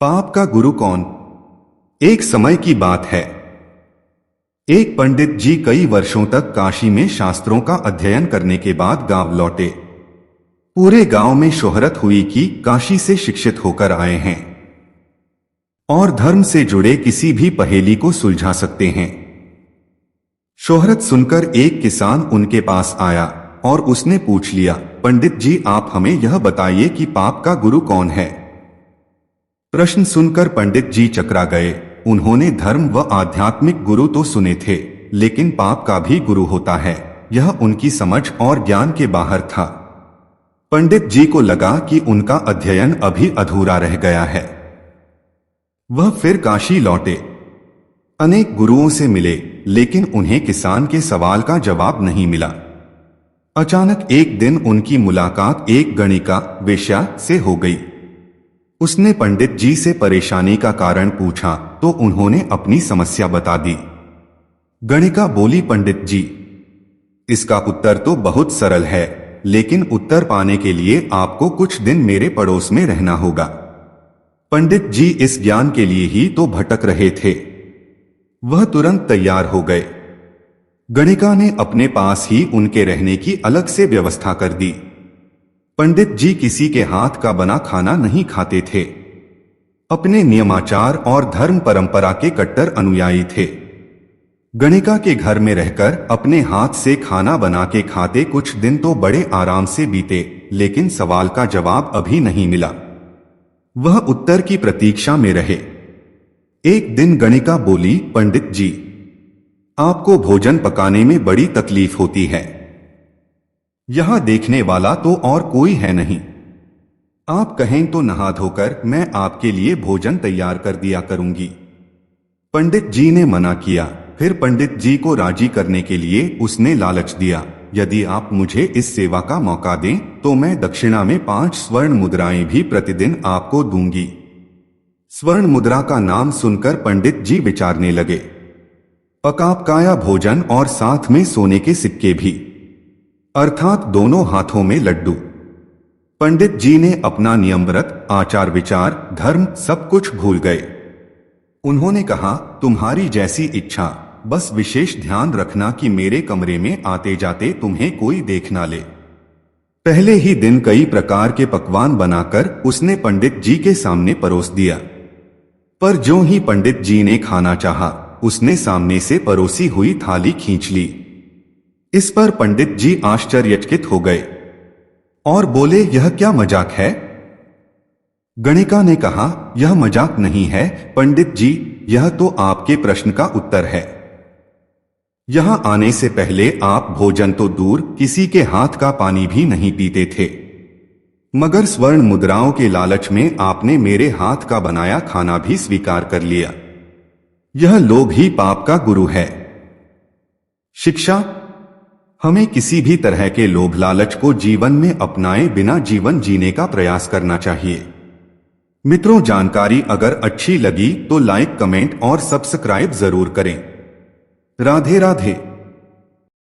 पाप का गुरु कौन। एक समय की बात है, एक पंडित जी कई वर्षों तक काशी में शास्त्रों का अध्ययन करने के बाद गांव लौटे। पूरे गांव में शोहरत हुई कि काशी से शिक्षित होकर आए हैं और धर्म से जुड़े किसी भी पहेली को सुलझा सकते हैं। शोहरत सुनकर एक किसान उनके पास आया और उसने पूछ लिया, पंडित जी आप हमें यह बताइए कि पाप का गुरु कौन है। प्रश्न सुनकर पंडित जी चकरा गए। उन्होंने धर्म व आध्यात्मिक गुरु तो सुने थे, लेकिन पाप का भी गुरु होता है, यह उनकी समझ और ज्ञान के बाहर था। पंडित जी को लगा कि उनका अध्ययन अभी अधूरा रह गया है। वह फिर काशी लौटे, अनेक गुरुओं से मिले, लेकिन उन्हें किसान के सवाल का जवाब नहीं मिला। अचानक एक दिन उनकी मुलाकात एक गणिका वेश्या से हो गई। उसने पंडित जी से परेशानी का कारण पूछा तो उन्होंने अपनी समस्या बता दी। गणिका बोली, पंडित जी इसका उत्तर तो बहुत सरल है, लेकिन उत्तर पाने के लिए आपको कुछ दिन मेरे पड़ोस में रहना होगा। पंडित जी इस ज्ञान के लिए ही तो भटक रहे थे। वह तुरंत तैयार हो गए। गणिका ने अपने पास ही उनके रहने की अलग से व्यवस्था कर दी। पंडित जी किसी के हाथ का बना खाना नहीं खाते थे, अपने नियमाचार और धर्म परंपरा के कट्टर अनुयायी थे। गणिका के घर में रहकर अपने हाथ से खाना बना के खाते कुछ दिन तो बड़े आराम से बीते, लेकिन सवाल का जवाब अभी नहीं मिला। वह उत्तर की प्रतीक्षा में रहे। एक दिन गणिका बोली, पंडित जी आपको भोजन पकाने में बड़ी तकलीफ होती है, यहां देखने वाला तो और कोई है नहीं। आप कहें तो नहा धोकर मैं आपके लिए भोजन तैयार कर दिया करूंगी। पंडित जी ने मना किया। फिर पंडित जी को राजी करने के लिए उसने लालच दिया, यदि आप मुझे इस सेवा का मौका दें तो मैं दक्षिणा में 5 स्वर्ण मुद्राएं भी प्रतिदिन आपको दूंगी। स्वर्ण मुद्रा का नाम सुनकर पंडित जी विचारने लगे। पकापकाया भोजन और साथ में सोने के सिक्के भी, अर्थात दोनों हाथों में लड्डू। पंडित जी ने अपना नियम व्रत, आचार विचार, धर्म सब कुछ भूल गए। उन्होंने कहा, तुम्हारी जैसी इच्छा, बस विशेष ध्यान रखना कि मेरे कमरे में आते जाते तुम्हें कोई देख ना ले। पहले ही दिन कई प्रकार के पकवान बनाकर उसने पंडित जी के सामने परोस दिया। पर जो ही पंडित जी ने खाना चाहा, उसने सामने से परोसी हुई थाली खींच ली। इस पर पंडित जी आश्चर्यचकित हो गए और बोले, यह क्या मजाक है। गणिका ने कहा, यह मजाक नहीं है पंडित जी, यह तो आपके प्रश्न का उत्तर है। यहां आने से पहले आप भोजन तो दूर किसी के हाथ का पानी भी नहीं पीते थे, मगर स्वर्ण मुद्राओं के लालच में आपने मेरे हाथ का बनाया खाना भी स्वीकार कर लिया। यह लोभ ही पाप का गुरु है। शिक्षा, हमें किसी भी तरह के लोभ लालच को जीवन में अपनाए बिना जीवन जीने का प्रयास करना चाहिए। मित्रों, जानकारी अगर अच्छी लगी तो लाइक, कमेंट और सब्सक्राइब जरूर करें। राधे राधे।